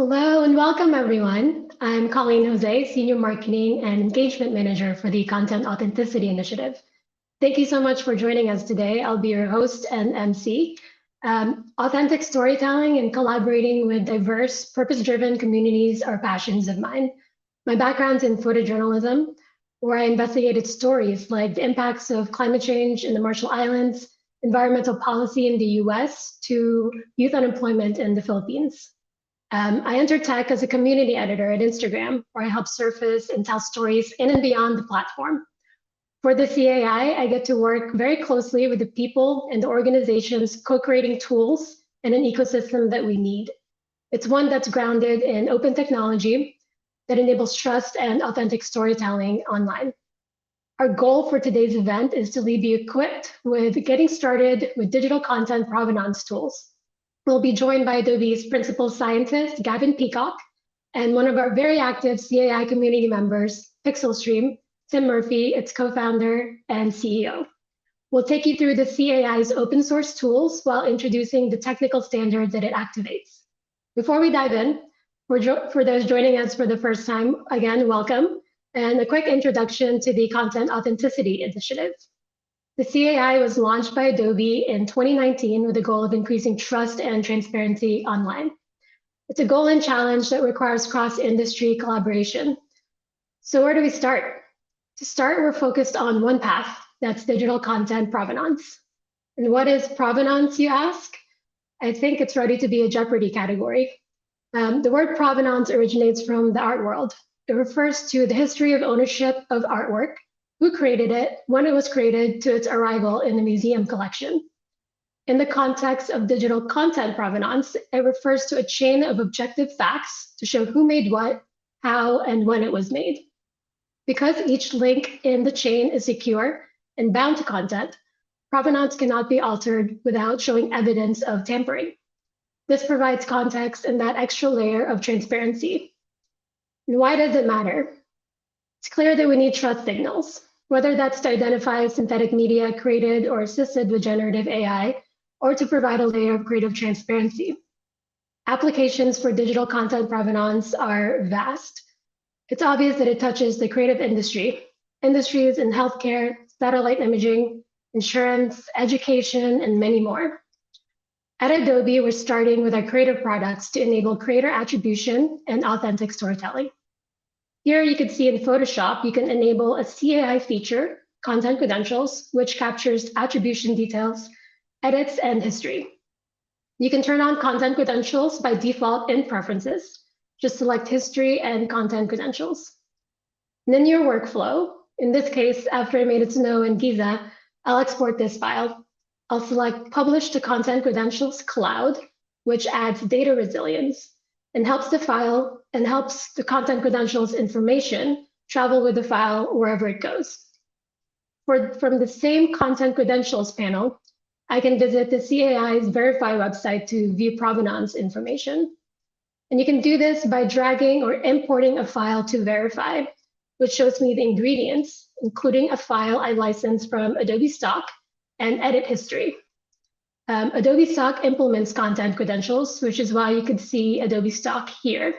Hello and welcome, everyone. I'm Colleen Jose, Senior Marketing and Engagement Manager for the Content Authenticity Initiative. Thank you so much for joining us today. I'll be your host and MC. Authentic storytelling and collaborating with diverse, purpose-driven communities are passions of mine. My background's in photojournalism, where I investigated stories like the impacts of climate change in the Marshall Islands, environmental policy in the US, to youth unemployment in the Philippines. I entered tech as a community editor at Instagram, where I help surface and tell stories in and beyond the platform. For the CAI, I get to work very closely with the people and the organizations co-creating tools and an ecosystem that we need. It's one that's grounded in open technology that enables trust and authentic storytelling online. Our goal for today's event is to leave you equipped with getting started with digital content provenance tools. We'll be joined by Adobe's principal scientist, Gavin Peacock, and one of our very active CAI community members, Pixelstream, Tim Murphy, its co-founder and CEO. We'll take you through the CAI's open source tools while introducing the technical standard that it activates. Before we dive in, for those joining us for the first time, again, welcome, and a quick introduction to the Content Authenticity Initiative. The CAI was launched by Adobe in 2019 with the goal of increasing trust and transparency online. It's a goal and challenge that requires cross-industry collaboration. So where do we start? To start, we're focused on one path, that's digital content provenance. And what is provenance, you ask? I think it's ready to be a Jeopardy category. The word provenance originates from the art world. It refers to the history of ownership of artwork, who created it, when it was created, to its arrival in the museum collection. In the context of digital content provenance, it refers to a chain of objective facts to show who made what, how, and when it was made. Because each link in the chain is secure and bound to content, provenance cannot be altered without showing evidence of tampering. This provides context and that extra layer of transparency. And why does it matter? It's clear that we need trust signals, whether that's to identify synthetic media created or assisted with generative AI, or to provide a layer of creative transparency. Applications for digital content provenance are vast. It's obvious that it touches the creative industry, industries in healthcare, satellite imaging, insurance, education, and many more. At Adobe, we're starting with our creative products to enable creator attribution and authentic storytelling. Here you can see in Photoshop, you can enable a CAI feature, Content Credentials, which captures attribution details, edits, and history. You can turn on Content Credentials by default in Preferences. Just select History and Content Credentials. And in your workflow, in this case, after I made it to know in Giza, I'll export this file. I'll select Publish to Content Credentials Cloud, which adds data resilience and helps the content credentials information travel with the file wherever it goes. From the same content credentials panel, I can visit the CAI's Verify website to view provenance information. And you can do this by dragging or importing a file to Verify, which shows me the ingredients, including a file I licensed from Adobe Stock and edit history. Adobe Stock implements content credentials, which is why you could see Adobe Stock here.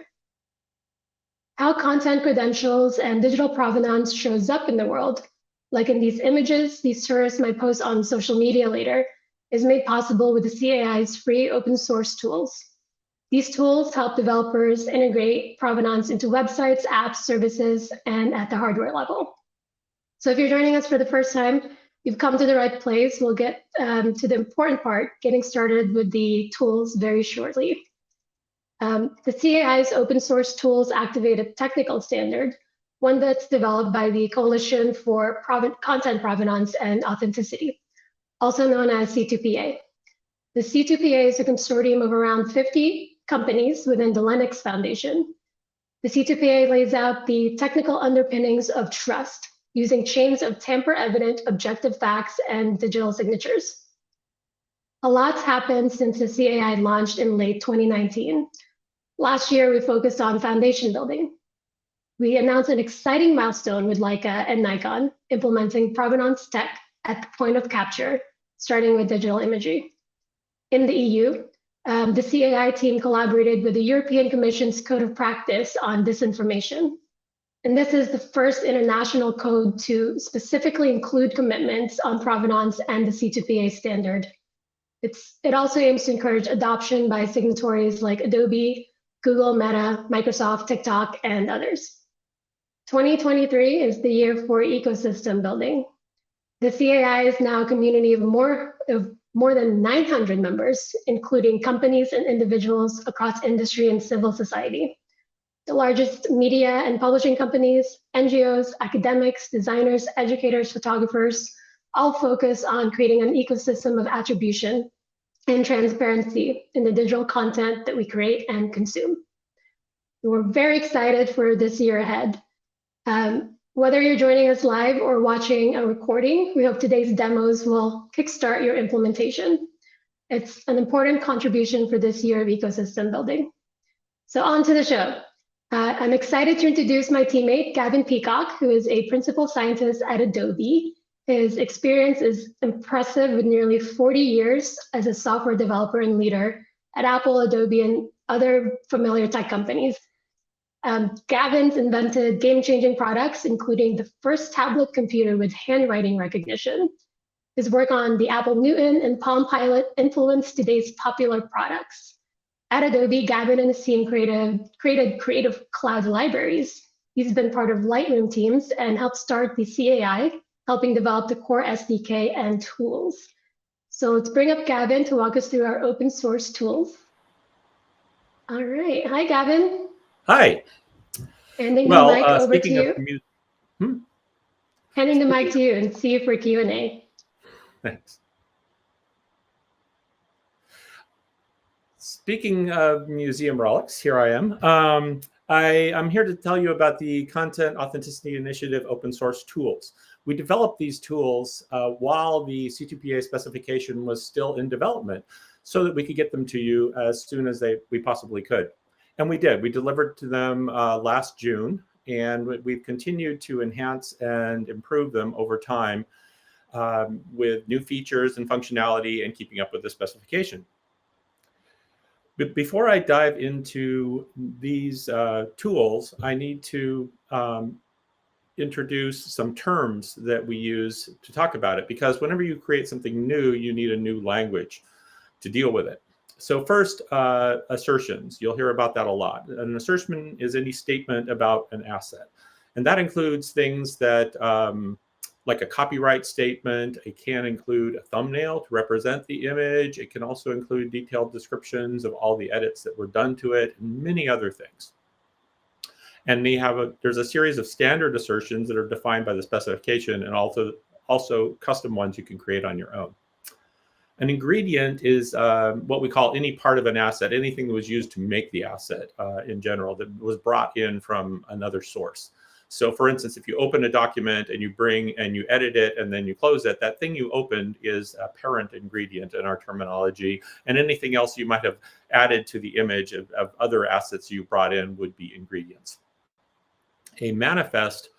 How content credentials and digital provenance shows up in the world, like in these images these tourists might post on social media later, is made possible with the CAI's free open source tools. These tools help developers integrate provenance into websites, apps, services, and at the hardware level. So if you're joining us for the first time, you've come to the right place. We'll get to the important part, getting started with the tools very shortly. The CAI's open source tools activate a technical standard, one that's developed by the Coalition for Content Provenance and Authenticity, also known as C2PA. The C2PA is a consortium of around 50 companies within the Linux Foundation. The C2PA lays out the technical underpinnings of trust, using chains of tamper-evident objective facts and digital signatures. A lot's happened since the CAI launched in late 2019. Last year, we focused on foundation building. We announced an exciting milestone with Leica and Nikon, implementing provenance tech at the point of capture, starting with digital imagery. In the EU, the CAI team collaborated with the European Commission's Code of Practice on disinformation. And this is the first international code to specifically include commitments on provenance and the C2PA standard. It also aims to encourage adoption by signatories like Adobe, Google, Meta, Microsoft, TikTok, and others. 2023 is the year for ecosystem building. The CAI is now a community of more than 900 members, including companies and individuals across industry and civil society. The largest media and publishing companies, NGOs, academics, designers, educators, photographers, all focus on creating an ecosystem of attribution and transparency in the digital content that we create and consume. We're very excited for this year ahead. Whether you're joining us live or watching a recording, we hope today's demos will kickstart your implementation. It's an important contribution for this year of ecosystem building. So on to the show. I'm excited to introduce my teammate, Gavin Peacock, who is a principal scientist at Adobe. His experience is impressive with nearly 40 years as a software developer and leader at Apple, Adobe, and other familiar tech companies. Gavin's invented game-changing products, including the first tablet computer with handwriting recognition. His work on the Apple Newton and Palm Pilot influenced today's popular products. At Adobe, Gavin and his team created creative cloud libraries. He's been part of Lightroom teams and helped start the CAI, helping develop the core SDK and tools. So let's bring up Gavin to walk us through our open source tools. All right. Hi, Gavin. Hi. Handing the mic over to you. Handing the mic to you and see you for Q&A. Thanks. Speaking of museum relics, here I am. I'm here to tell you about the Content Authenticity Initiative open source tools. We developed these tools while the C2PA specification was still in development so that we could get them to you as soon as we possibly could. And we did. We delivered to them last June, and we've continued to enhance and improve them over time with new features and functionality and keeping up with the specification. But before I dive into these tools, I need to introduce some terms that we use to talk about it, because whenever you create something new, you need a new language to deal with it. So first, assertions. You'll hear about that a lot. An assertion is any statement about an asset. And that includes things that, like a copyright statement. It can include a thumbnail to represent the image. It can also include detailed descriptions of all the edits that were done to it, and many other things. And there's a series of standard assertions that are defined by the specification, and also custom ones you can create on your own. An ingredient is what we call any part of an asset, anything that was used to make the asset in general, that was brought in from another source. So for instance, if you open a document and you edit it and then you close it, that thing you opened is a parent ingredient in our terminology, and anything else you might have added to the image of other assets you brought in would be ingredients. A manifest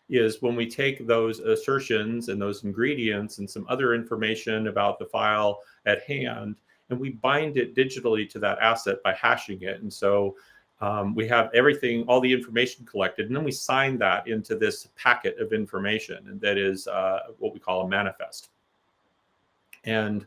is when we take those assertions and those ingredients and some other information about the file at hand, and we bind it digitally to that asset by hashing it. And so we have everything, all the information collected, and then we sign that into this packet of information, and that is what we call a manifest. And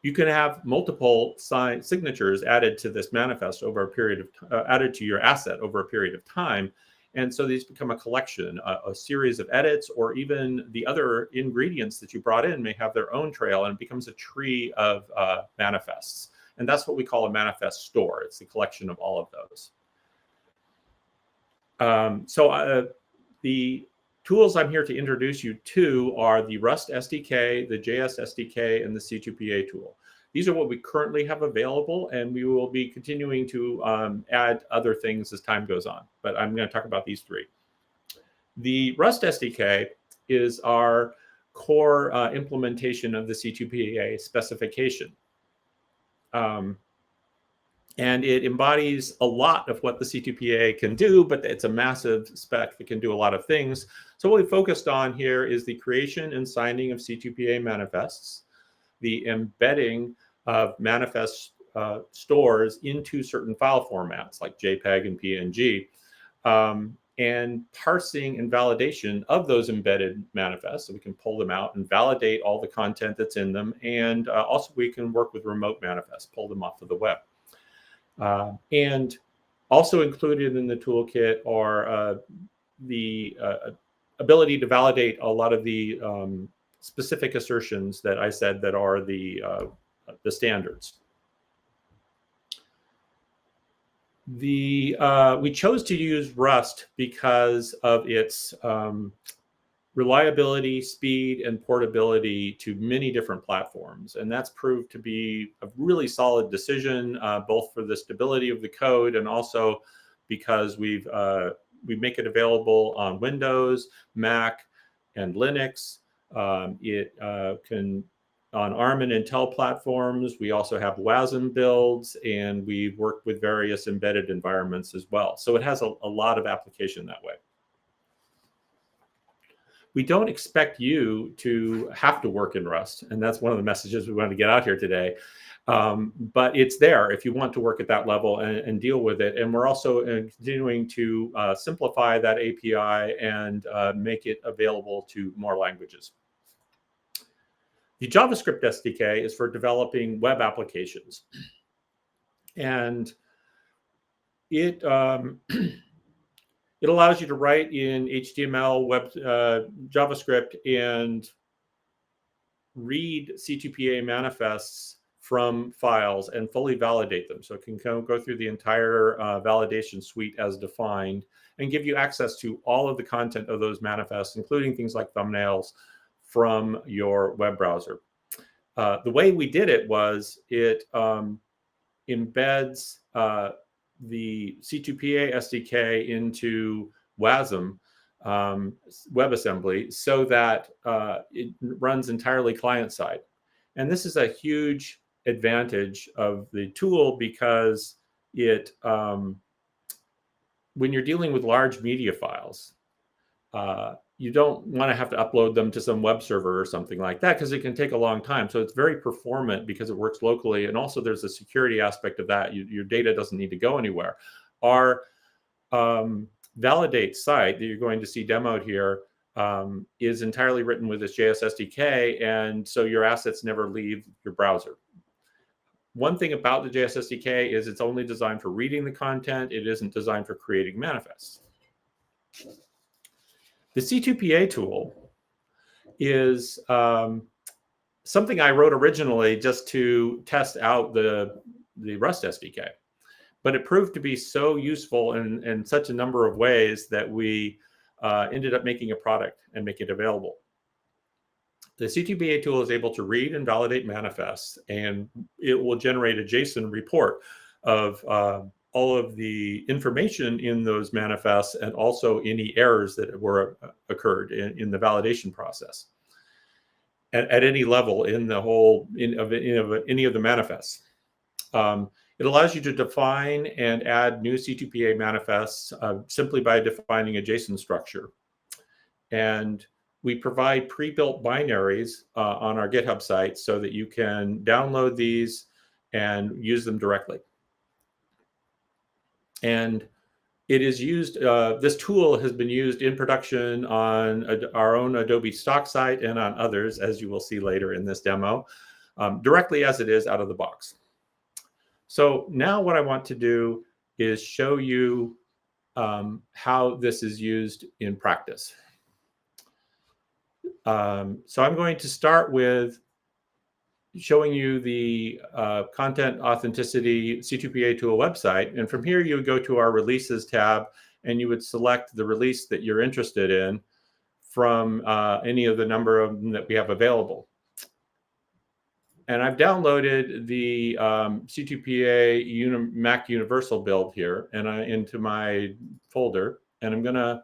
you can have multiple signatures added to this manifest over a period of added to your asset over a period of time. And so these become a collection, a series of edits, or even the other ingredients that you brought in may have their own trail, and it becomes a tree of manifests. And that's what we call a manifest store. It's the collection of all of those. The tools I'm here to introduce you to are the Rust SDK, the JS SDK, and the C2PA tool. These are what we currently have available, and we will be continuing to add other things as time goes on. But I'm going to talk about these three. The Rust SDK is our core implementation of the C2PA specification. And it embodies a lot of what the C2PA can do, but it's a massive spec that can do a lot of things. So what we focused on here is the creation and signing of C2PA manifests, the embedding of manifest stores into certain file formats like JPEG and PNG, and parsing and validation of those embedded manifests. So we can pull them out and validate all the content that's in them. And also we can work with remote manifests, pull them off of the web. And also included in the toolkit are the ability to validate a lot of the specific assertions that I said that are the standards. We chose to use Rust because of its reliability, speed, and portability to many different platforms. And that's proved to be a really solid decision, both for the stability of the code and also because we make it available on Windows, Mac, and Linux. It can on ARM and Intel platforms. We also have WASM builds, and we've worked with various embedded environments as well. So it has a lot of application that way. We don't expect you to have to work in Rust, and that's one of the messages we want to get out here today. But it's there if you want to work at that level and deal with it. And we're also continuing to simplify that API and make it available to more languages. The JavaScript SDK is for developing web applications. And it allows you to write in HTML, JavaScript, and read C2PA manifests from files and fully validate them. So it can go through the entire validation suite as defined and give you access to all of the content of those manifests, including things like thumbnails, from your web browser. The way we did it was it embeds the C2PA SDK into WASM WebAssembly so that it runs entirely client-side. And this is a huge advantage of the tool because it, when you're dealing with large media files, you don't want to have to upload them to some web server or something like that because it can take a long time. So it's very performant because it works locally. And also there's a security aspect of that. Your data doesn't need to go anywhere. Our validate site that you're going to see demoed here is entirely written with this JS SDK. And so your assets never leave your browser. One thing about the JS SDK is it's only designed for reading the content. It isn't designed for creating manifests. The C2PA tool is something I wrote originally just to test out the Rust SDK. But it proved to be so useful in such a number of ways that we ended up making a product and make it available. The C2PA tool is able to read and validate manifests, and it will generate a JSON report of all of the information in those manifests and also any errors that were occurred in the validation process at any level in the whole any of the manifests. It allows you to define and add new C2PA manifests simply by defining a JSON structure. And we provide pre-built binaries on our GitHub site so that you can download these and use them directly. And it is used, this tool has been used in production on our own Adobe stock site and on others, as you will see later in this demo, directly as it is out of the box. So now what I want to do is show you how this is used in practice. So I'm going to start with showing you the content authenticity C2PA tool website. And from here, you would go to our releases tab and you would select the release that you're interested in from any of the number of them that we have available. And I've downloaded the C2PA Mac Universal build here and into my folder. And I'm going to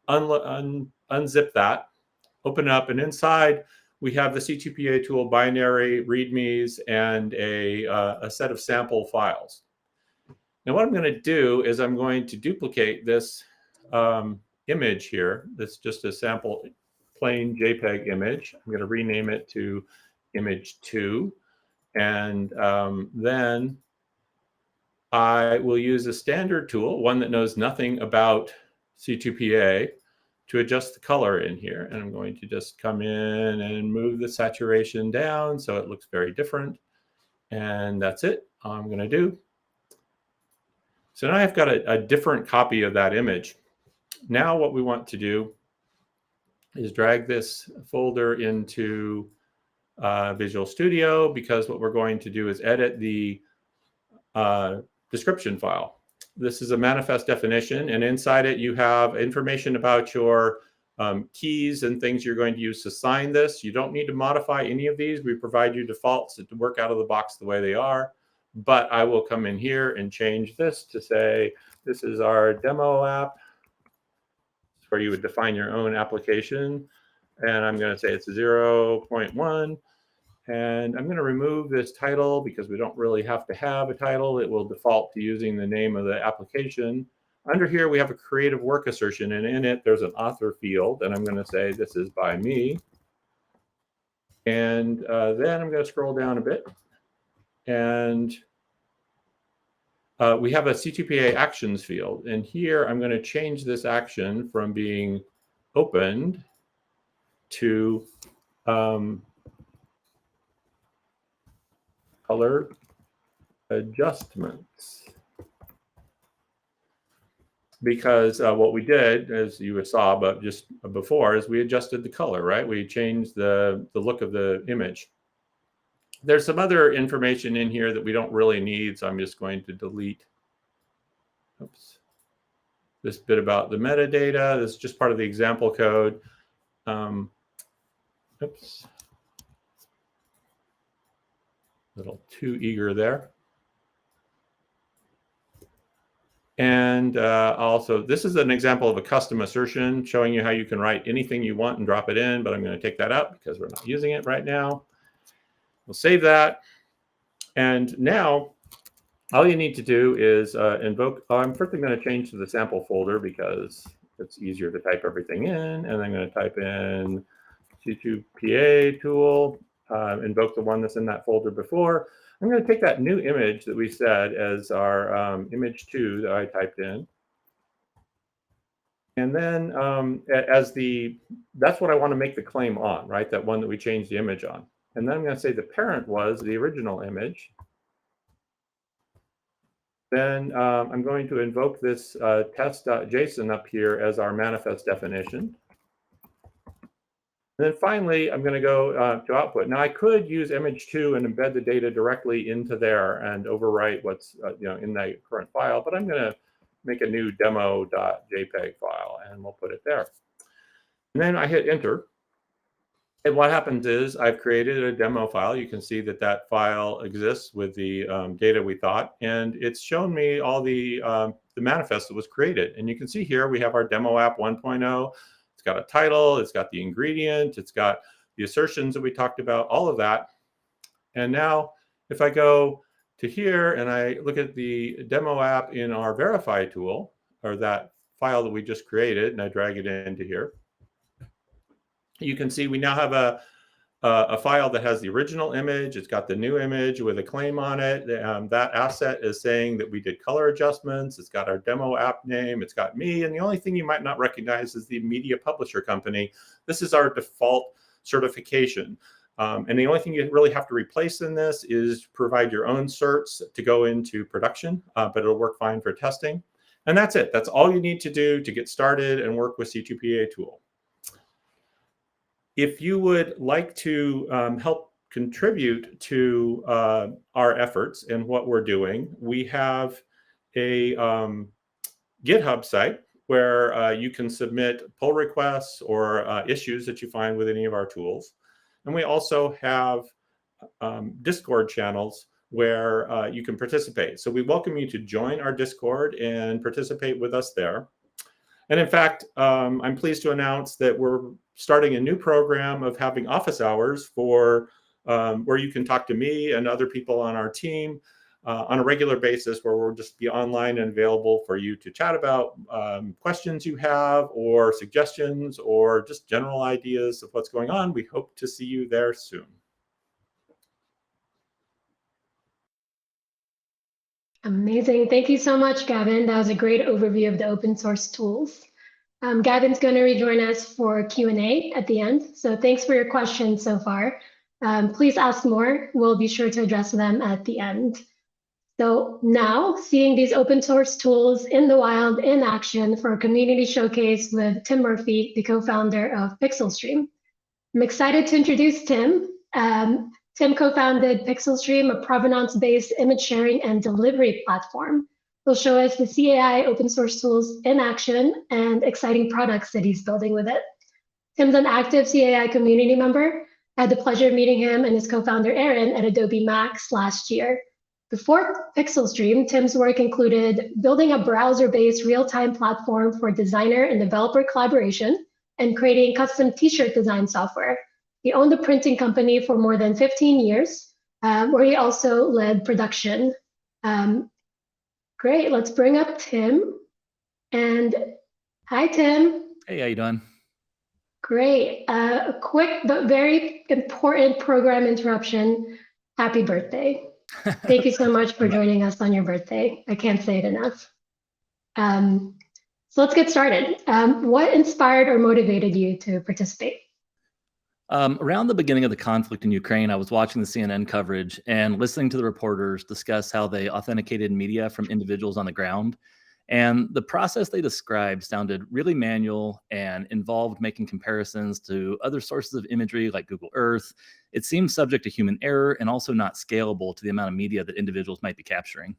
unzip that, open it up, and inside we have the C2PA tool binary, readmes, and a set of sample files. Now what I'm going to do is I'm going to duplicate this image here. That's just a sample plain JPEG image. I'm going to rename it to image 2. And then I will use a standard tool, one that knows nothing about C2PA, to adjust the color in here. And I'm going to just come in and move the saturation down so it looks very different. And that's it. All I'm going to do. So now I've got a different copy of that image. Now what we want to do is drag this folder into Visual Studio, because what we're going to do is edit the description file. This is a manifest definition, and inside it you have information about your keys and things you're going to use to sign this. You don't need to modify any of these. We provide you defaults to work out of the box the way they are. But I will come in here and change this to say, this is our demo app, where you would define your own application. And I'm going to say it's 0.1. And I'm going to remove this title because we don't really have to have a title. It will default to using the name of the application. Under here, we have a creative work assertion, and in it, there's an author field. And I'm going to say this is by me. And then I'm going to scroll down a bit. And we have a C2PA actions field. And here, I'm going to change this action from being opened to color adjustments, because what we did, as you saw, but just before, is we adjusted the color, right? We changed the look of the image. There's some other information in here that we don't really need, so I'm just going to delete this bit about the metadata. This is just part of the example code. Little too eager there. And also, this is an example of a custom assertion showing you how you can write anything you want and drop it in, but I'm going to take that out because we're not using it right now. We'll save that. And now, all you need to do is invoke. I'm first going to change to the sample folder because it's easier to type everything in. And I'm going to type in C2PA tool. Invoke the one that's in that folder before. I'm going to take that new image that we said as our image 2 that I typed in. And then that's what I want to make the claim on, right? That one that we changed the image on. And then I'm going to say the parent was the original image. Then I'm going to invoke this test.json up here as our manifest definition. And then finally, I'm going to go to output. Now, I could use image 2 and embed the data directly into there and overwrite what's in the current file, but I'm going to make a new demo.jpg file, and we'll put it there. And then I hit enter. And what happens is I've created a demo file. You can see that that file exists with the data we thought, and it's shown me all the manifest that was created. And you can see here we have our demo app 1.0. It's got a title, it's got the ingredient, it's got the assertions that we talked about, all of that. And now if I go to here and I look at the demo app in our verify tool, or that file that we just created, and I drag it into here, you can see we now have a file that has the original image. It's got the new image with a claim on it. That asset is saying that we did color adjustments. It's got our demo app name. It's got me. And the only thing you might not recognize is the media publisher company. This is our default certification. And the only thing you really have to replace in this is provide your own certs to go into production, but it'll work fine for testing. And that's it. That's all you need to do to get started and work with C2PA tool. If you would like to help contribute to our efforts and what we're doing, we have a GitHub site where you can submit pull requests or issues that you find with any of our tools. And we also have Discord channels where you can participate. So we welcome you to join our Discord and participate with us there. And in fact, I'm pleased to announce that we're starting a new program of having office hours for where you can talk to me and other people on our team on a regular basis, where we'll just be online and available for you to chat about questions you have or suggestions or just general ideas of what's going on. We hope to see you there soon. Amazing. Thank you so much, Gavin. That was a great overview of the open source tools. Gavin's going to rejoin us for Q&A at the end. So thanks for your questions so far. Please ask more. We'll be sure to address them at the end. So now, seeing these open source tools in the wild in action for a community showcase with Tim Murphy, the co-founder of Pixelstream. I'm excited to introduce Tim. Tim co-founded Pixelstream, a provenance-based image sharing and delivery platform. He'll show us the CAI open source tools in action and exciting products that he's building with it. Tim's an active CAI community member. I had the pleasure of meeting him and his co-founder Aaron at Adobe Max last year. Before Pixelstream, Tim's work included building a browser-based real-time platform for designer and developer collaboration and creating custom t-shirt design software. He owned a printing company for more than 15 years, where he also led production. Great, let's bring up Tim. And hi, Tim. Hey, how you doing? Great. A quick but very important program interruption. Happy birthday. Thank you so much for joining us on your birthday. I can't say it enough. So let's get started. What inspired or motivated you to participate? Around the beginning of the conflict in Ukraine, I was watching the CNN coverage and listening to the reporters discuss how they authenticated media from individuals on the ground. And the process they described sounded really manual and involved making comparisons to other sources of imagery like Google Earth. It seemed subject to human error and also not scalable to the amount of media that individuals might be capturing.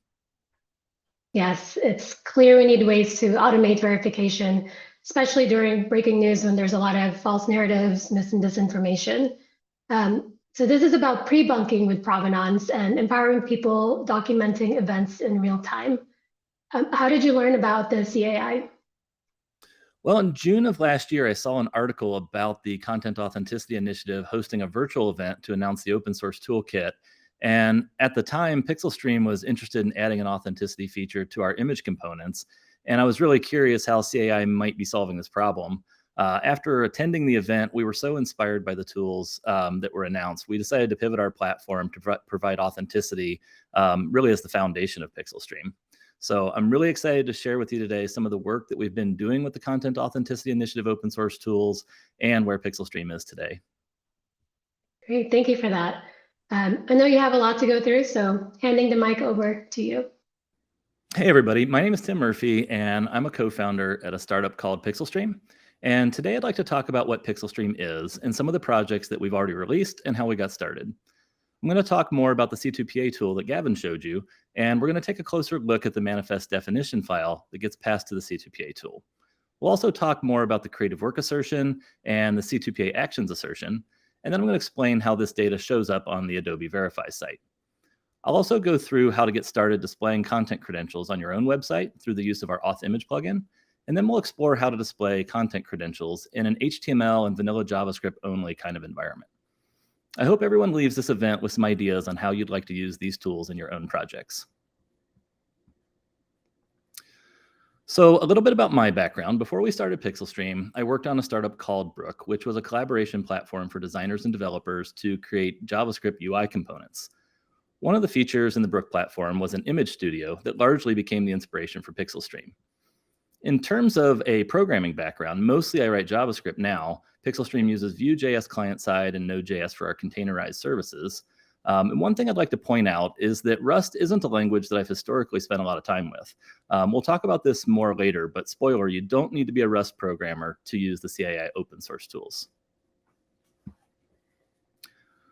Yes, it's clear we need ways to automate verification, especially during breaking news when there's a lot of false narratives, mis and disinformation. So this is about pre-bunking with provenance and empowering people documenting events in real time. How did you learn about the CAI? Well, in June of last year, I saw an article about the Content Authenticity Initiative hosting a virtual event to announce the open source toolkit. And at the time, Pixelstream was interested in adding an authenticity feature to our image components. And I was really curious how CAI might be solving this problem. After attending the event, we were so inspired by the tools that were announced, we decided to pivot our platform to provide authenticity really as the foundation of Pixelstream. So I'm really excited to share with you today some of the work that we've been doing with the Content Authenticity Initiative open source tools and where Pixelstream is today. Great, thank you for that. I know you have a lot to go through, so handing the mic over to you. Hey everybody, my name is Tim Murphy and I'm a co-founder at a startup called Pixelstream. And today I'd like to talk about what Pixelstream is and some of the projects that we've already released and how we got started. I'm going to talk more about the C2PA tool that Gavin showed you, and we're going to take a closer look at the manifest definition file that gets passed to the C2PA tool. We'll also talk more about the creative work assertion and the C2PA actions assertion, and then I'm going to explain how this data shows up on the Adobe Verify site. I'll also go through how to get started displaying content credentials on your own website through the use of our AuthImage plugin, and then we'll explore how to display content credentials in an HTML and vanilla JavaScript only kind of environment. I hope everyone leaves this event with some ideas on how you'd like to use these tools in your own projects. So a little bit about my background. Before we started Pixelstream, I worked on a startup called Brook, which was a collaboration platform for designers and developers to create JavaScript UI components. One of the features in the Brook platform was an image studio that largely became the inspiration for Pixelstream. In terms of a programming background, mostly I write JavaScript now. Pixelstream uses Vue.js client-side and Node.js for our containerized services. And one thing I'd like to point out is that Rust isn't a language that I've historically spent a lot of time with. We'll talk about this more later, but spoiler, you don't need to be a Rust programmer to use the CAI open source tools.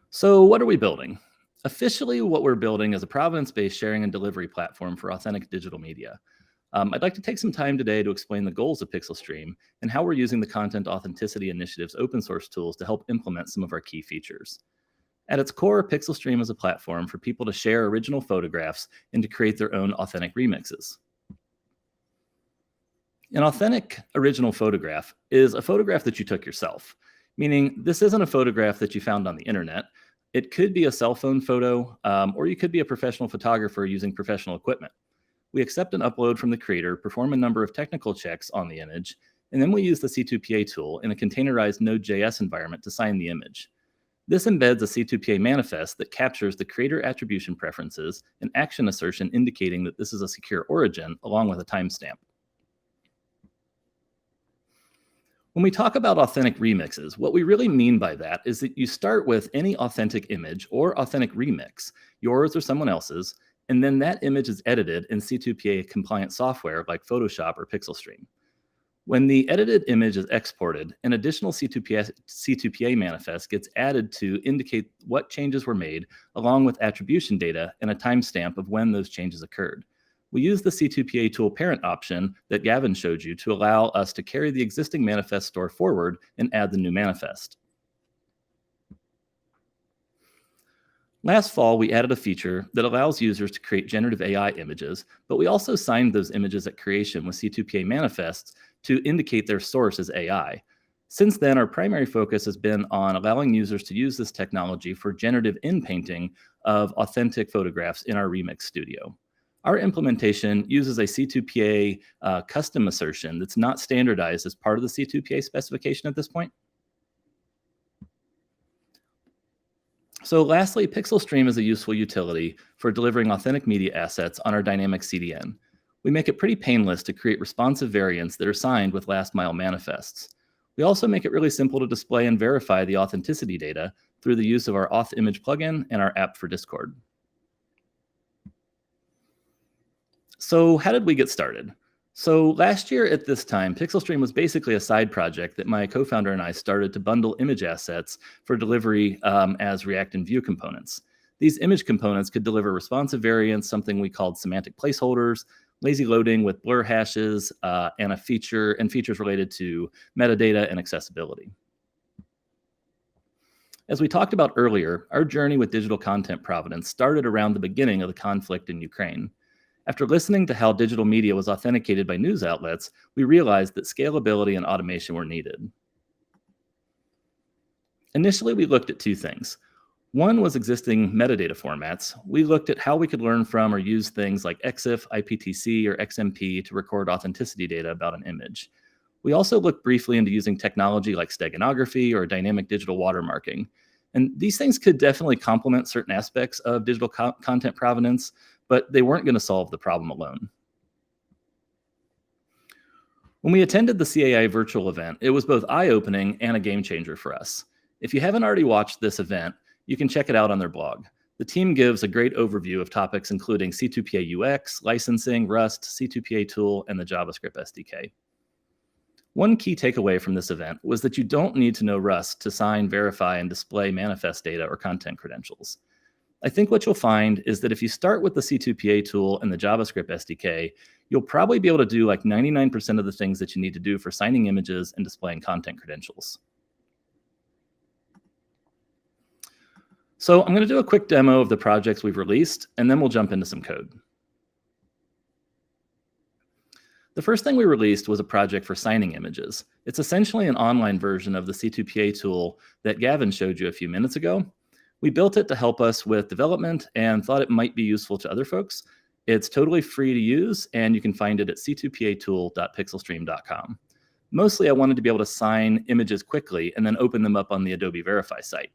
So what are we building? Officially, what we're building is a provenance-based sharing and delivery platform for authentic digital media. I'd like to take some time today to explain the goals of Pixelstream and how we're using the Content Authenticity Initiative's open source tools to help implement some of our key features. At its core, Pixelstream is a platform for people to share original photographs and to create their own authentic remixes. An authentic original photograph is a photograph that you took yourself, meaning this isn't a photograph that you found on the internet. It could be a cell phone photo, or you could be a professional photographer using professional equipment. We accept an upload from the creator, perform a number of technical checks on the image, and then we use the C2PA tool in a containerized Node.js environment to sign the image. This embeds a C2PA manifest that captures the creator attribution preferences and action assertion indicating that this is a secure origin along with a timestamp. When we talk about authentic remixes, what we really mean by that is that you start with any authentic image or authentic remix, yours or someone else's, and then that image is edited in C2PA compliant software like Photoshop or Pixelstream. When the edited image is exported, an additional C2PA manifest gets added to indicate what changes were made, along with attribution data and a timestamp of when those changes occurred. We use the C2PA tool parent option that Gavin showed you to allow us to carry the existing manifest store forward and add the new manifest. Last fall, we added a feature that allows users to create generative AI images, but we also signed those images at creation with C2PA manifests to indicate their source as AI. Since then, our primary focus has been on allowing users to use this technology for generative in-painting of authentic photographs in our Remix Studio. Our implementation uses a C2PA custom assertion that's not standardized as part of the C2PA specification at this point. So lastly, Pixelstream is a useful utility for delivering authentic media assets on our dynamic CDN. We make it pretty painless to create responsive variants that are signed with last mile manifests. We also make it really simple to display and verify the authenticity data through the use of our AuthImage plugin and our app for Discord. So how did we get started? So last year at this time, Pixelstream was basically a side project that my co-founder and I started to bundle image assets for delivery as React and Vue components. These image components could deliver responsive variants, something we called semantic placeholders, lazy loading with blur hashes, and features related to metadata and accessibility. As we talked about earlier, our journey with digital content provenance started around the beginning of the conflict in Ukraine. After listening to how digital media was authenticated by news outlets, we realized that scalability and automation were needed. Initially, we looked at two things. One was existing metadata formats. We looked at how we could learn from or use things like EXIF, IPTC, or XMP to record authenticity data about an image. We also looked briefly into using technology like steganography or dynamic digital watermarking. And these things could definitely complement certain aspects of digital content provenance, but they weren't going to solve the problem alone. When we attended the CAI virtual event, it was both eye-opening and a game changer for us. If you haven't already watched this event, you can check it out on their blog. The team gives a great overview of topics including C2PA UX, licensing, Rust, C2PA tool, and the JavaScript SDK. One key takeaway from this event was that you don't need to know Rust to sign, verify, and display manifest data or content credentials. I think what you'll find is that if you start with the C2PA tool and the JavaScript SDK, you'll probably be able to do like 99% of the things that you need to do for signing images and displaying content credentials. So I'm going to do a quick demo of the projects we've released, and then we'll jump into some code. The first thing we released was a project for signing images. It's essentially an online version of the C2PA tool that Gavin showed you a few minutes ago. We built it to help us with development and thought it might be useful to other folks. It's totally free to use, and you can find it at c2patool.pixelstream.com. Mostly, I wanted to be able to sign images quickly and then open them up on the Adobe Verify site.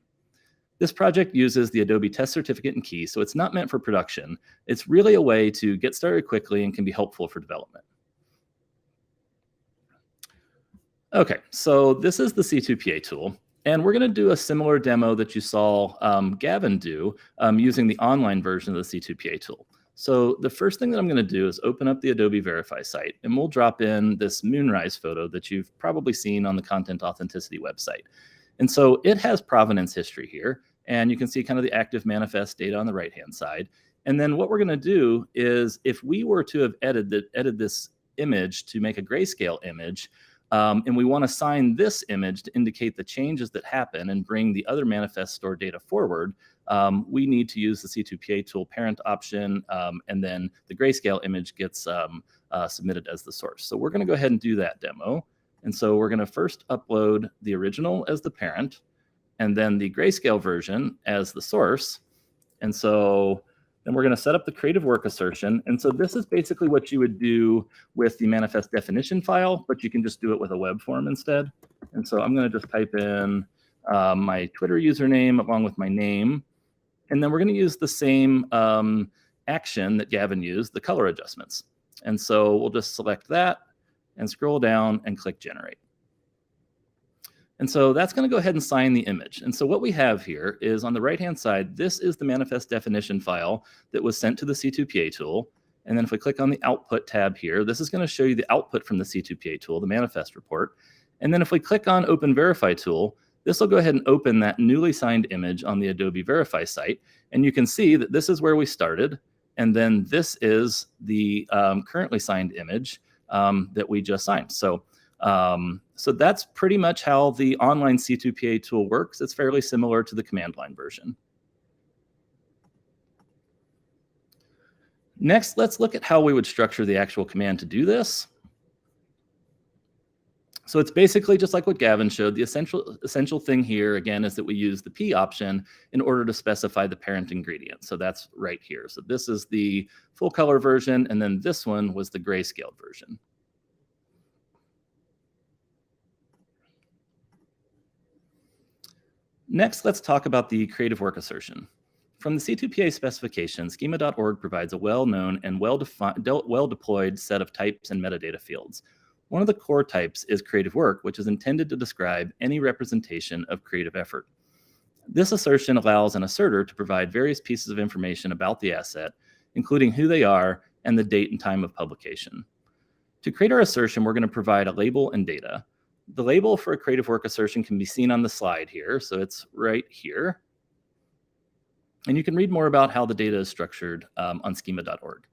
This project uses the Adobe Test Certificate and Key, so it's not meant for production. It's really a way to get started quickly and can be helpful for development. Okay, so this is the C2PA tool. And we're going to do a similar demo that you saw Gavin do using the online version of the C2PA tool. So the first thing that I'm going to do is open up the Adobe Verify site, and we'll drop in this moonrise photo that you've probably seen on the Content Authenticity website. And so it has provenance history here, and you can see kind of the active manifest data on the right-hand side. And then what we're going to do is if we were to have edited this image to make a grayscale image, and we want to sign this image to indicate the changes that happen and bring the other manifest store data forward, we need to use the C2PA tool parent option, and then the grayscale image gets submitted as the source. So we're going to go ahead and do that demo. And so we're going to first upload the original as the parent, and then the grayscale version as the source. And so then we're going to set up the creative work assertion. And so this is basically what you would do with the manifest definition file, but you can just do it with a web form instead. And so I'm going to just type in my Twitter username along with my name. And then we're going to use the same action that Gavin used, the color adjustments. And so we'll just select that and scroll down and click generate. And so that's going to go ahead and sign the image. And so what we have here is on the right-hand side, this is the manifest definition file that was sent to the C2PA tool. And then if we click on the output tab here, this is going to show you the output from the C2PA tool, the manifest report. And then if we click on Open Verify tool, this will go ahead and open that newly signed image on the Adobe Verify site. And you can see that this is where we started. And then this is the currently signed image that we just signed. So that's pretty much how the online C2PA tool works. It's fairly similar to the command line version. Next, let's look at how we would structure the actual command to do this. So it's basically just like what Gavin showed. The essential thing here, again, is that we use the P option in order to specify the parent ingredient. So that's right here. So this is the full color version, and then this one was the grayscaled version. Next, let's talk about the creative work assertion. From the C2PA specification, schema.org provides a well-known and well-deployed set of types and metadata fields. One of the core types is creative work, which is intended to describe any representation of creative effort. This assertion allows an asserter to provide various pieces of information about the asset, including who they are and the date and time of publication. To create our assertion, we're going to provide a label and data. The label for a creative work assertion can be seen on the slide here, so it's right here. And you can read more about how the data is structured on schema.org.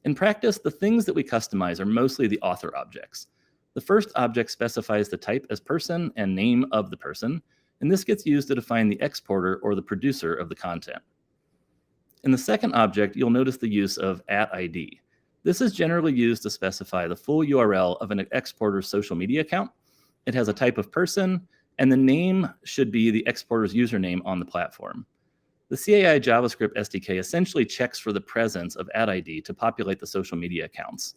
In practice, the things that we customize are mostly the author objects. The first object specifies the type as person and name of the person, and this gets used to define the exporter or the producer of the content. In the second object, you'll notice the use of @ID. This is generally used to specify the full URL of an exporter's social media account. It has a type of person, and the name should be the exporter's username on the platform. The CAI JavaScript SDK essentially checks for the presence of @ID to populate the social media accounts.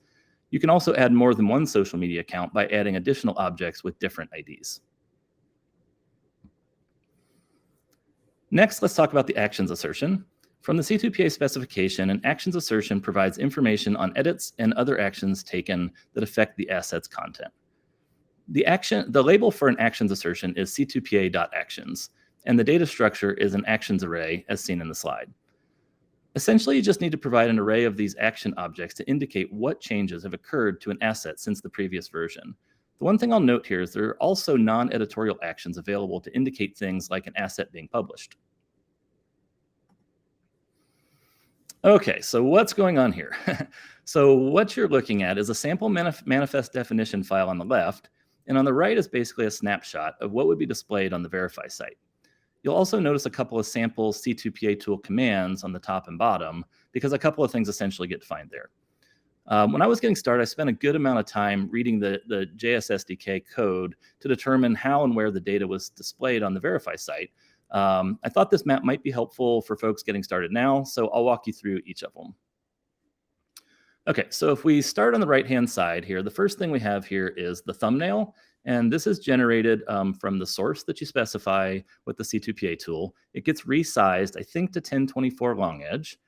You can also add more than one social media account by adding additional objects with different IDs. Next, let's talk about the actions assertion. From the C2PA specification, an actions assertion provides information on edits and other actions taken that affect the asset's content. The label for an actions assertion is C2PA.actions, and the data structure is an actions array as seen in the slide. Essentially, you just need to provide an array of these action objects to indicate what changes have occurred to an asset since the previous version. The one thing I'll note here is there are also non-editorial actions available to indicate things like an asset being published. Okay, so what's going on here? So what you're looking at is a sample manifest definition file on the left, and on the right is basically a snapshot of what would be displayed on the Verify site. You'll also notice a couple of sample C2PA tool commands on the top and bottom because a couple of things essentially get defined there. When I was getting started, I spent a good amount of time reading the JS SDK code to determine how and where the data was displayed on the Verify site. I thought this map might be helpful for folks getting started now, so I'll walk you through each of them. Okay, so if we start on the right-hand side here, the first thing we have here is the thumbnail. And this is generated from the source that you specify with the C2PA tool. It gets resized, I think, to 1024 long edge.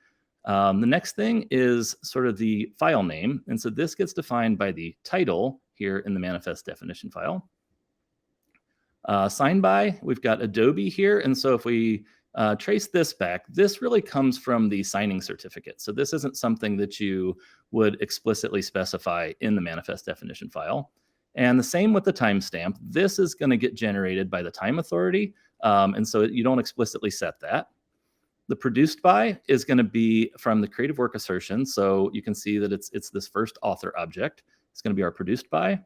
The next thing is sort of the file name. And so this gets defined by the title here in the manifest definition file. Signed by, we've got Adobe here. And so if we trace this back, this really comes from the signing certificate. So this isn't something that you would explicitly specify in the manifest definition file. And the same with the timestamp. This is going to get generated by the time authority. And so you don't explicitly set that. The produced by is going to be from the creative work assertion. So you can see that it's this first author object. It's going to be our produced by.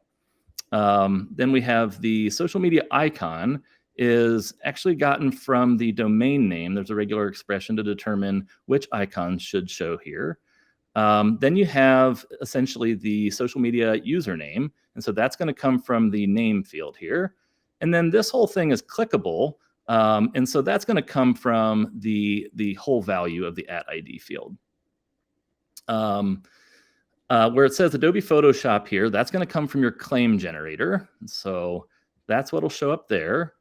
Then we have the social media icon is actually gotten from the domain name. There's a regular expression to determine which icons should show here. Then you have essentially the social media username. And so that's going to come from the name field here. And then this whole thing is clickable. And so that's going to come from the whole value of the @ID field. Where it says Adobe Photoshop here, that's going to come from your claim generator. So that's what will show up there.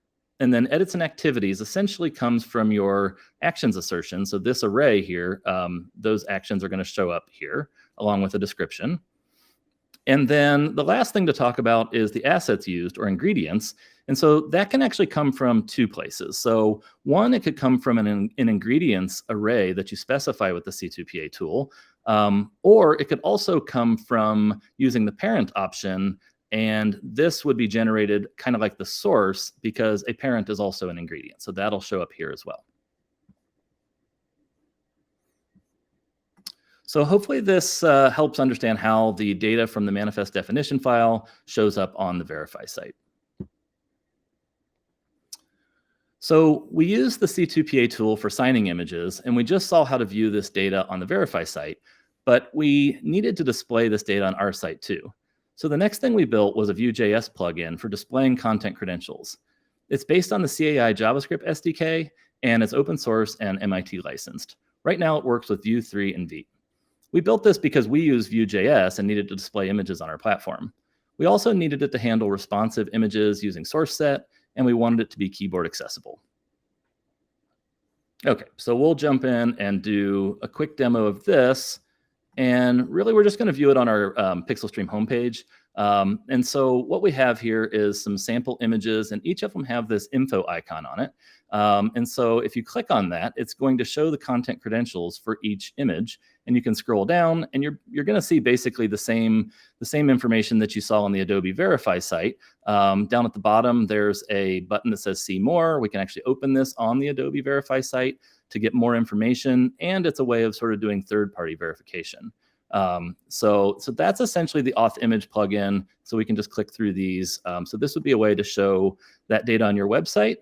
And then edits and activities essentially comes from your actions assertion. So this array here, those actions are going to show up here along with a description. And then the last thing to talk about is the assets used, or ingredients. And so that can actually come from two places. So one, it could come from an ingredients array that you specify with the C2PA tool, or it could also come from using the parent option. And this would be generated kind of like the source, because a parent is also an ingredient. So that'll show up here as well. So hopefully this helps understand how the data from the manifest definition file shows up on the verify site. So we use the C2PA tool for signing images, and we just saw how to view this data on the verify site, but we needed to display this data on our site too. So the next thing we built was a Vue.js plugin for displaying content credentials. It's based on the CAI JavaScript SDK, and it's open source and MIT licensed. Right now it works with Vue 3 and Vite. We built this because we use Vue.js and needed to display images on our platform. We also needed it to handle responsive images using source set, and we wanted it to be keyboard accessible. Okay, so we'll jump in and do a quick demo of this. And really, we're just going to view it on our Pixelstream homepage. And so what we have here is some sample images, and each of them have this info icon on it. And so if you click on that, it's going to show the content credentials for each image. And you can scroll down, and you're going to see basically the same information that you saw on the Adobe Verify site. Down at the bottom, there's a button that says See More. We can actually open this on the Adobe Verify site to get more information, and it's a way of sort of doing third-party verification. So that's essentially the AuthImage plugin. So we can just click through these. So this would be a way to show that data on your website.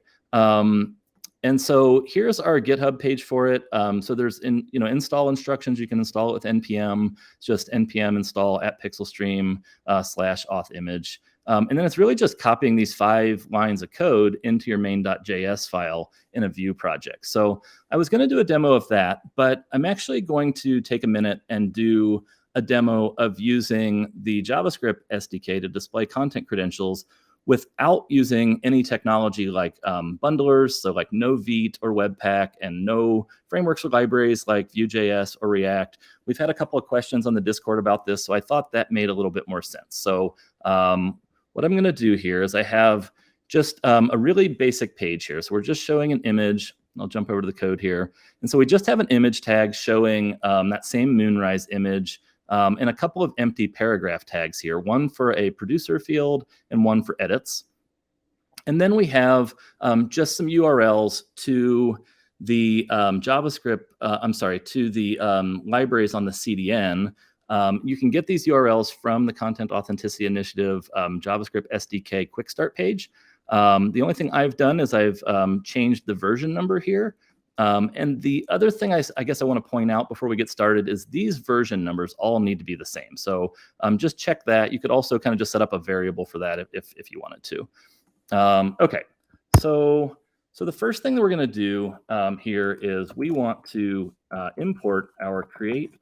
And so here's our GitHub page for it. So there's install instructions. You can install it with npm. It's just npm install at Pixelstream /AuthImage. And then it's really just copying these 5 lines of code into your main.js file in a Vue project. So I was going to do a demo of that, but I'm actually going to take a minute and do a demo of using the JavaScript SDK to display content credentials without using any technology like bundlers, so like no Vite or Webpack, and no frameworks or libraries like Vue.js or React. We've had a couple of questions on the Discord about this, so I thought that made a little bit more sense. So what I'm going to do here is I have just a really basic page here. So we're just showing an image. I'll jump over to the code here. And so we just have an image tag showing that same moonrise image, and a couple of empty paragraph tags here, one for a producer field and one for edits. And then we have just some URLs to the to the libraries on the CDN. You can get these URLs from the Content Authenticity Initiative JavaScript SDK Quick Start page. The only thing I've done is I've changed the version number here. And the other thing I guess I want to point out before we get started is these version numbers all need to be the same. So just check that. You could also kind of just set up a variable for that if you wanted to. Okay, so the first thing that we're going to do here is we want to import our create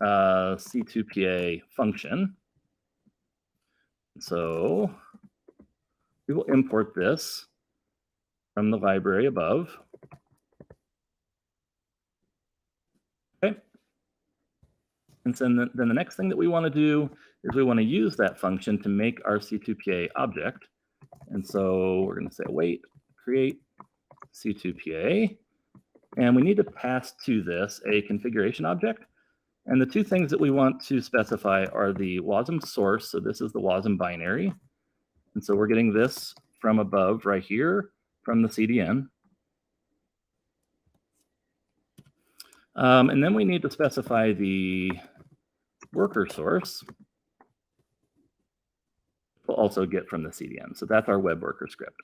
C2PA function. So we will import this from the library above. Okay. And then the next thing that we want to do is we want to use that function to make our C2PA object. And so we're going to say await create C2PA. And we need to pass to this a configuration object. And the two things that we want to specify are the WASM source. So this is the WASM binary. And so we're getting this from above right here from the CDN. And then we need to specify the worker source. We'll also get from the CDN. So that's our web worker script.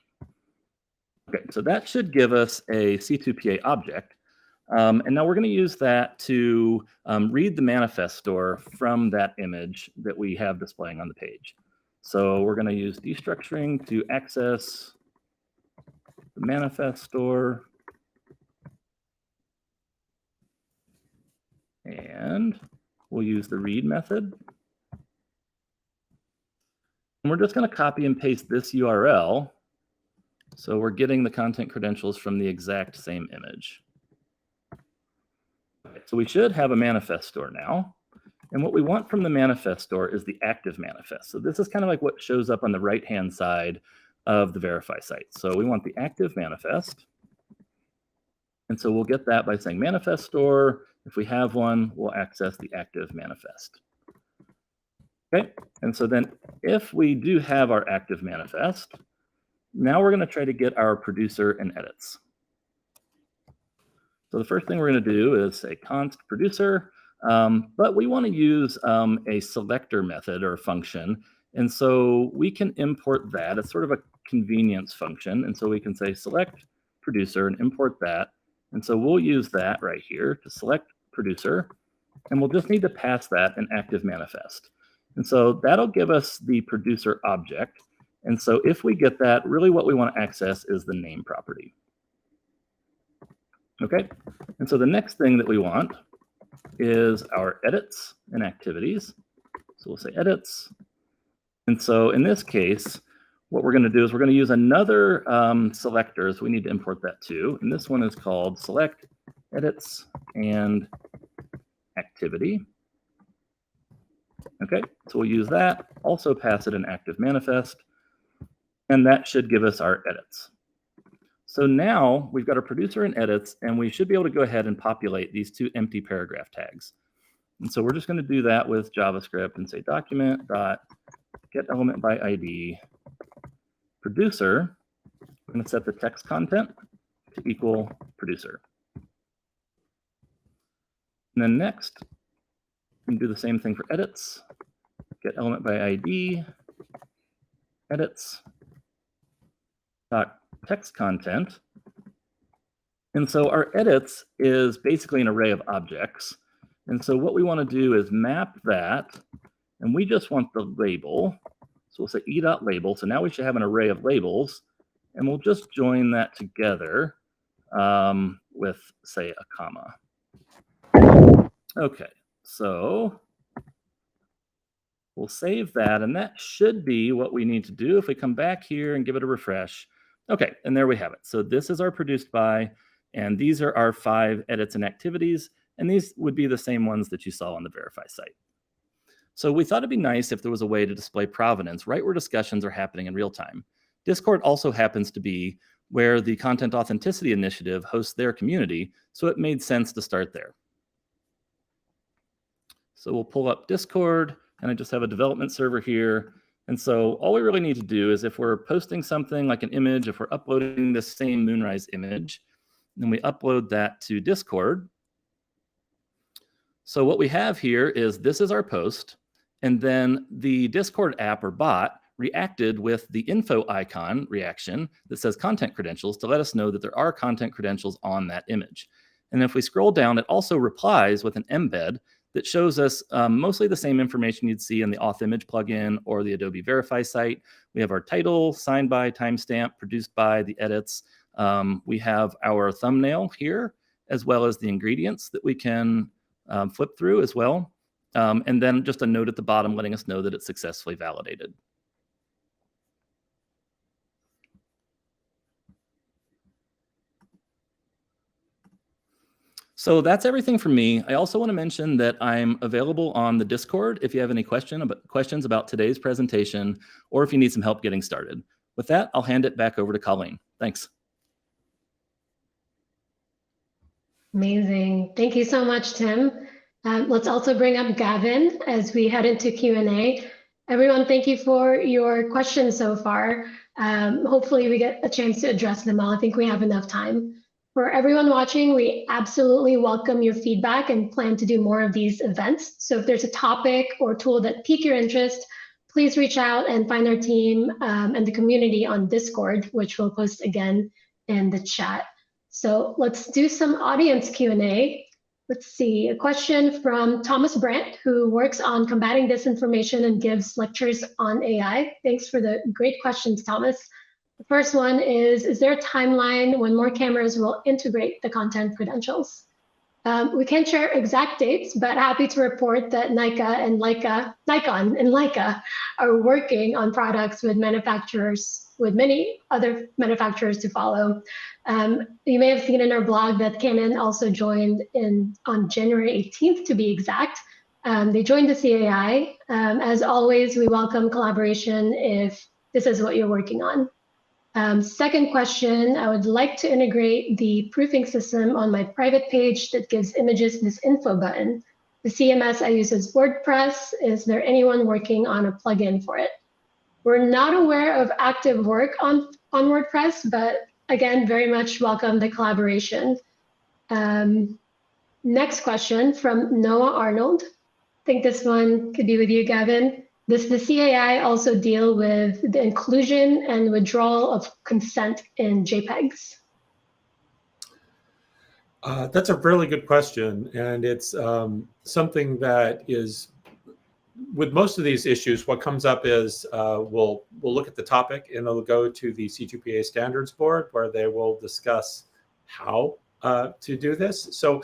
Okay, so that should give us a C2PA object. And now we're going to use that to read the manifest store from that image that we have displaying on the page. So we're going to use destructuring to access the manifest store. And we'll use the read method. And we're just going to copy and paste this URL So we're getting the content credentials from the exact same image. So we should have a manifest store now. And what we want from the manifest store is the active manifest. So this is kind of like what shows up on the right-hand side of the verify site. So we want the active manifest. And so we'll get that by saying manifest store. If we have one, we'll access the active manifest. Okay, and so then if we do have our active manifest, now we're going to try to get our producer and edits. So the first thing we're going to do is say const producer, but we want to use a selector method or function. And so we can import that. It's sort of a convenience function. And so we can say select producer and import that. And so we'll use that right here to select producer. And we'll just need to pass that an active manifest. And so that'll give us the producer object. And so if we get that, really what we want to access is the name property. Okay, and so the next thing that we want is our edits and activities. So we'll say edits. And so in this case, what we're going to do is we're going to use another selector. So we need to import that too. And this one is called select edits and activity. Okay, so we'll use that, also pass it an active manifest, and that should give us our edits. So now we've got our producer and edits, and we should be able to go ahead and populate these two empty paragraph tags. And so we're just going to do that with JavaScript and say document.getElementById producer. We're going to set the text content to equal producer. And then next, we can do the same thing for edits. GetElementById edits dot text content. And so our edits is basically an array of objects. And so what we want to do is map that, and we just want the label. So we'll say e.label. So now we should have an array of labels, and we'll just join that together with, say, a comma. Okay, so we'll save that, and that should be what we need to do. If we come back here and give it a refresh, okay, and there we have it. So this is our produced by, and these are our 5 edits and activities, and these would be the same ones that you saw on the verify site. So we thought it'd be nice if there was a way to display provenance right where discussions are happening in real time. Discord also happens to be where the Content Authenticity Initiative hosts their community, so it made sense to start there. So we'll pull up Discord, and I just have a development server here. And so all we really need to do is if we're posting something like an image, if we're uploading this same Moonrise image, then we upload that to Discord. So what we have here is this is our post, and then the Discord app or bot reacted with the info icon reaction that says content credentials to let us know that there are content credentials on that image. And if we scroll down, it also replies with an embed that shows us mostly the same information you'd see in the AuthImage plugin or the Adobe Verify site. We have our title, signed by, timestamp, produced by, the edits. We have our thumbnail here, as well as the ingredients that we can flip through as well. And then just a note at the bottom letting us know that it's successfully validated. So that's everything from me. I also want to mention that I'm available on the Discord if you have any questions about today's presentation, or if you need some help getting started. With that, I'll hand it back over to Colleen. Thanks. Amazing. Thank you so much, Tim. Let's also bring up Gavin as we head into Q&A. Everyone, thank you for your questions so far. Hopefully we get a chance to address them all. I think we have enough time. For everyone watching, we absolutely welcome your feedback and plan to do more of these events. So if there's a topic or tool that pique your interest, please reach out and find our team and the community on Discord, which we'll post again in the chat. So let's do some audience Q&A. Let's see, a question from Thomas Brandt, who works on combating disinformation and gives lectures on AI. Thanks for the great questions, Thomas. The first one is there a timeline when more cameras will integrate the content credentials? We can't share exact dates, but happy to report that Nikon and Leica are working on products with manufacturers with many other manufacturers to follow. You may have seen in our blog that Canon also joined on January 18th, to be exact. They joined the CAI. As always, we welcome collaboration if this is what you're working on. Second question, I would like to integrate the proofing system on my private page that gives images this info button. The CMS I use is WordPress. Is there anyone working on a plugin for it? We're not aware of active work on WordPress, but again, very much welcome the collaboration. Next question from Noah Arnold. I think this one could be with you, Gavin. Does the CAI also deal with the inclusion and withdrawal of consent in JPEGs? That's a really good question, and it's something that is, with most of these issues, what comes up is we'll look at the topic and it'll go to the C2PA standards board where they will discuss how to do this. So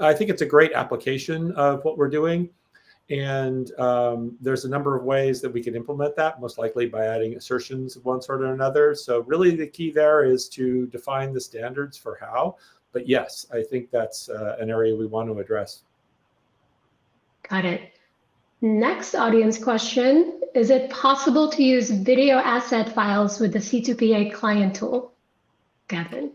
I think it's a great application of what we're doing. And there's a number of ways that we can implement that, most likely by adding assertions of one sort or another. So really the key there is to define the standards for how. But yes, I think that's an area we want to address. Got it. Next audience question, is it possible to use video asset files with the C2PA client tool? Gavin.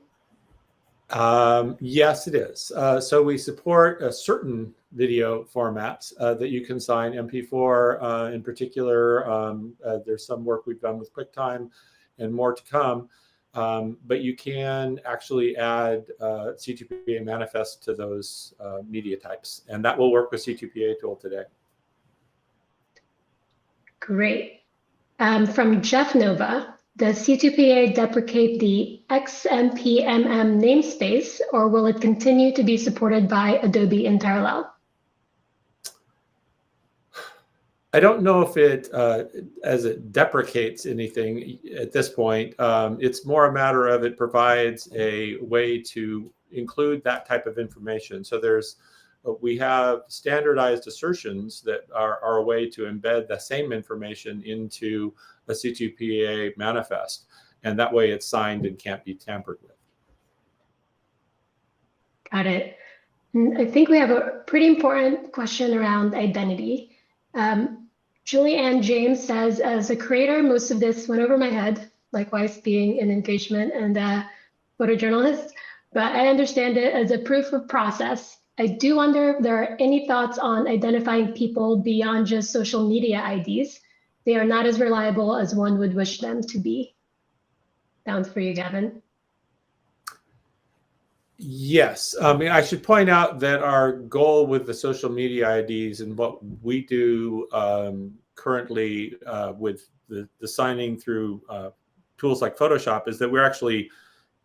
Yes, it is. So we support certain video formats that you can sign, MP4 in particular. There's some work we've done with QuickTime and more to come. But you can actually add C2PA manifest to those media types, and that will work with C2PA tool today. Great. From Jeff Nova, does C2PA deprecate the XMPMM namespace, or will it continue to be supported by Adobe in parallel? I don't know if it, as it deprecates anything at this point. It's more a matter of it provides a way to include that type of information. So we have standardized assertions that are a way to embed the same information into a C2PA manifest. And that way it's signed and can't be tampered with. Got it. I think we have a pretty important question around identity. Julie Ann James says, as a creator, most of this went over my head, likewise being an engagement and a photojournalist, but I understand it as a proof of process. I do wonder if there are any thoughts on identifying people beyond just social media IDs. They are not as reliable as one would wish them to be. Sounds for you, Gavin. Yes, I mean, I should point out that our goal with the social media IDs and what we do currently with the signing through tools like Photoshop is that we're actually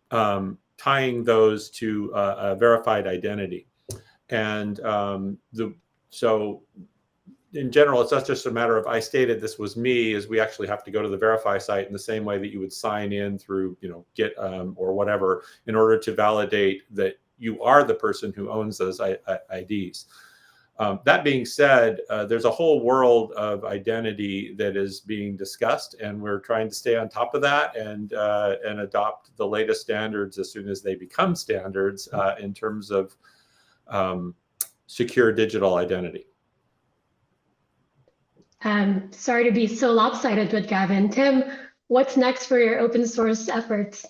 tying those to a verified identity. And so in general, it's not just a matter of I stated this was me, as we actually have to go to the verify site in the same way that you would sign in through, Git or whatever, in order to validate that you are the person who owns those IDs. That being said, there's a whole world of identity that is being discussed, and we're trying to stay on top of that and adopt the latest standards as soon as they become standards in terms of secure digital identity. Sorry to be so lopsided with Gavin. Tim, what's next for your open source efforts?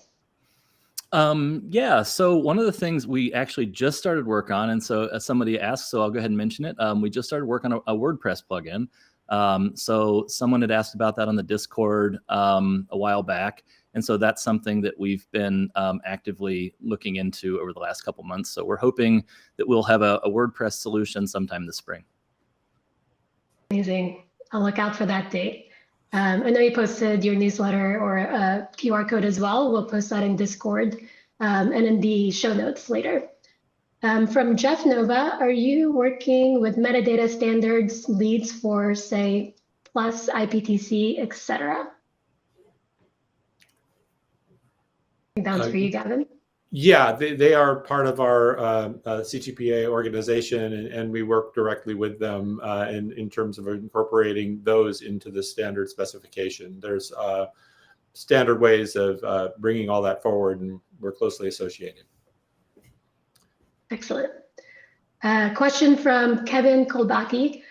Yeah, so one of the things we actually just started work on, and so as somebody asked, so I'll go ahead and mention it. We just started work on a WordPress plugin. So someone had asked about that on the Discord a while back. And so that's something that we've been actively looking into over the last couple months. So we're hoping that we'll have a WordPress solution sometime this spring. Amazing. I'll look out for that date. I know you posted your newsletter or a QR code as well. We'll post that in Discord and in the show notes later. From Jeff Nova, are you working with metadata standards leads for, say, Plus, IPTC, etc.? I think that was for you, Gavin. Yeah, they are part of our C2PA organization, and we work directly with them in terms of incorporating those into the standard specification. There's standard ways of bringing all that forward, and we're closely associated. Excellent. Question from Kevin Kolbaki.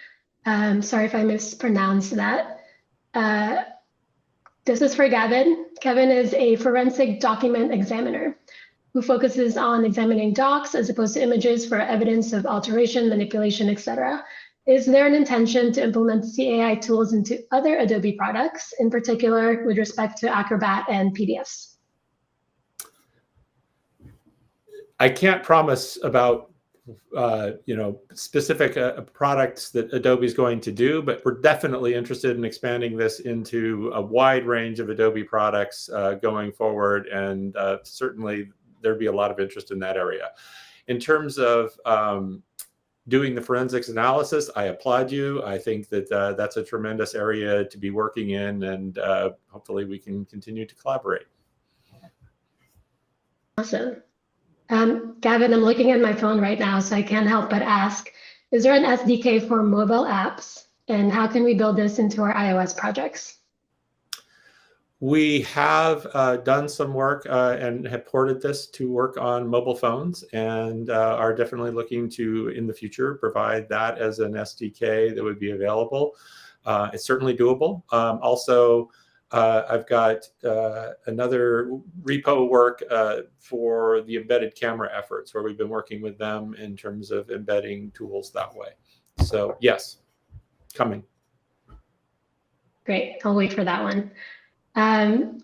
Sorry if I mispronounced that. This is for Gavin. Kevin is a forensic document examiner who focuses on examining docs as opposed to images for evidence of alteration, manipulation, etc. Is there an intention to implement CAI tools into other Adobe products, in particular with respect to Acrobat and PDFs? I can't promise about specific products that Adobe is going to do, but we're definitely interested in expanding this into a wide range of Adobe products going forward, and certainly there'd be a lot of interest in that area. In terms of doing the forensics analysis, I applaud you. I think that that's a tremendous area to be working in, and hopefully we can continue to collaborate. Awesome. Gavin, I'm looking at my phone right now, so I can't help but ask, is there an SDK for mobile apps, and how can we build this into our iOS projects? We have done some work and have ported this to work on mobile phones, and are definitely looking to, in the future, provide that as an SDK that would be available. It's certainly doable. Also, I've got another repo work for the embedded camera efforts, where we've been working with them in terms of embedding tools that way. So yes, coming. Great, I'll wait for that one.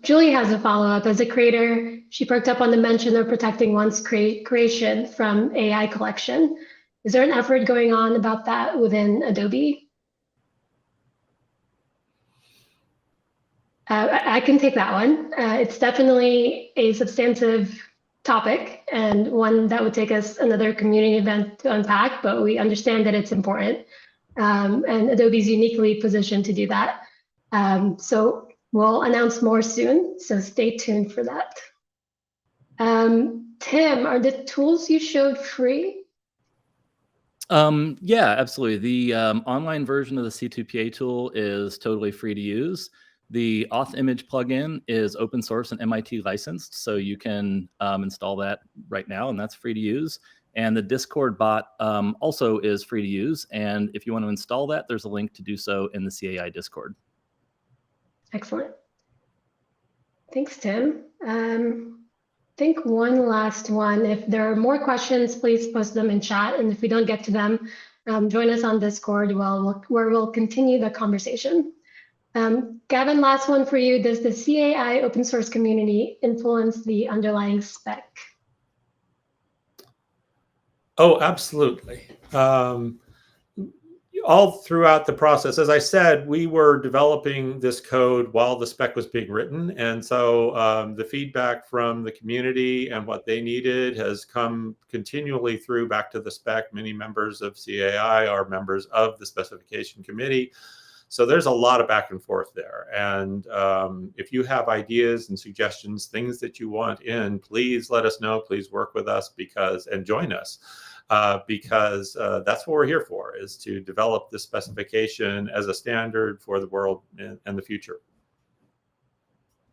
Julie has a follow-up. As a creator, she perked up on the mention of protecting one's creation from AI collection. Is there an effort going on about that within Adobe? I can take that one. It's definitely a substantive topic, and one that would take us another community event to unpack, but we understand that it's important. And Adobe's uniquely positioned to do that. So we'll announce more soon, so stay tuned for that. Tim, are the tools you showed free? Yeah, absolutely. The online version of the C2PA tool is totally free to use. The AuthImage plugin is open source and MIT licensed, so you can install that right now, and that's free to use. And the Discord bot also is free to use. And if you want to install that, there's a link to do so in the CAI Discord. Excellent. Thanks, Tim. I think one last one. If there are more questions, please post them in chat. And if we don't get to them, join us on Discord where we'll continue the conversation. Gavin, last one for you. Does the CAI open source community influence the underlying spec? Oh, absolutely. All throughout the process, as I said, we were developing this code while the spec was being written. And so the feedback from the community and what they needed has come continually through back to the spec. Many members of CAI are members of the specification committee. So there's a lot of back and forth there. And if you have ideas and suggestions, things that you want in, please let us know. Please work with us and join us. Because that's what we're here for, is to develop this specification as a standard for the world and the future.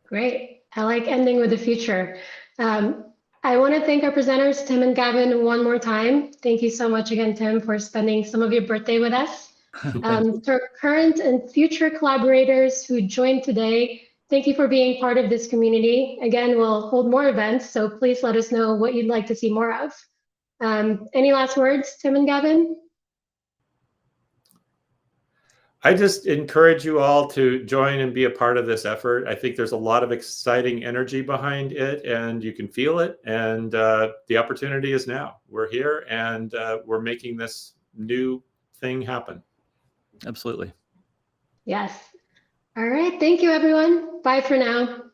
Great. I like ending with the future. I want to thank our presenters, Tim and Gavin, one more time. Thank you so much again, Tim, for spending some of your birthday with us. To current and future collaborators who joined today, thank you for being part of this community. Again, we'll hold more events, so please let us know what you'd like to see more of. Any last words, Tim and Gavin? I just encourage you all to join and be a part of this effort. I think there's a lot of exciting energy behind it, and you can feel it. And the opportunity is now. We're here, and we're making this new thing happen. Absolutely. Yes. All right. Thank you, everyone. Bye for now.